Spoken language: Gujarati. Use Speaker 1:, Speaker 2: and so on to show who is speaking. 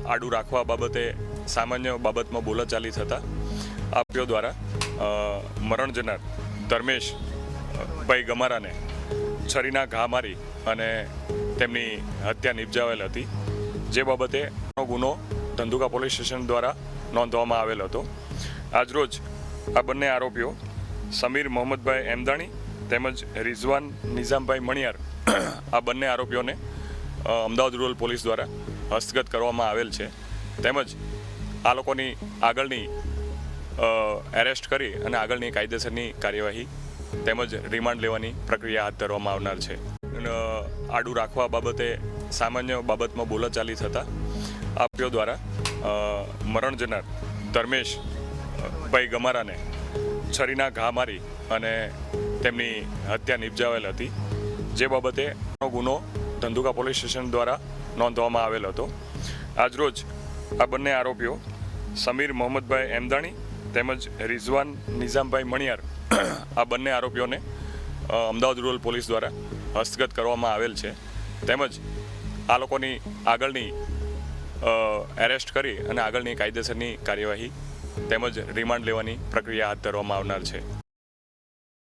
Speaker 1: આડું રાખવા બાબતે સામાન્ય બાબતમાં બોલાચાલી થતાં આરોપીઓ દ્વારા મરણ જનાર ધર્મેશ ભાઈ ગમારાને છરીના ઘા મારી અને તેમની હત્યા નિપજાવેલ હતી, જે બાબતે ગુનો ધંધુકા પોલીસ સ્ટેશન દ્વારા નોંધવામાં આવેલ હતો. આજરોજ આ બંને આરોપીઓ સમીર મોહમ્મદભાઈ એમદાણી તેમજ રિઝવાન નિઝામભાઈ મણિયાર આ બંને આરોપીઓને અમદાવાદ રૂરલ પોલીસ દ્વારા હસ્તગત કરવામાં આવેલ છે. તેમજ આ લોકોની આગળની એરેસ્ટ કરી અને આગળની કાયદેસરની કાર્યવાહી તેમજ રિમાન્ડ લેવાની પ્રક્રિયા હાથ ધરવામાં આવનાર છે. આડું રાખવા બાબતે સામાન્ય બાબતમાં બોલાચાલી થતાં આરોપીઓ દ્વારા મરણ જનાર ધર્મેશ ભાઈ ગમારાને છરીના ઘા મારી અને તેમની હત્યા નિપજાવેલ હતી, જે બાબતે ગુનો ધંધુકા પોલીસ સ્ટેશન દ્વારા નોંધવામાં આવેલ હતો. આજરોજ આ બંને આરોપીઓ સમીર મોહમ્મદભાઈ એમદાણી તેમજ રિઝવાન નિઝામભાઈ મણિયાર આ બંને આરોપીઓને અમદાવાદ રૂરલ પોલીસ દ્વારા હસ્તગત કરવામાં આવેલ છે. તેમજ આ લોકોની આગળની એરેસ્ટ કરી અને આગળની કાયદેસરની કાર્યવાહી તેમજ રિમાન્ડ લેવાની પ્રક્રિયા હાથ ધરવામાં આવનાર છે.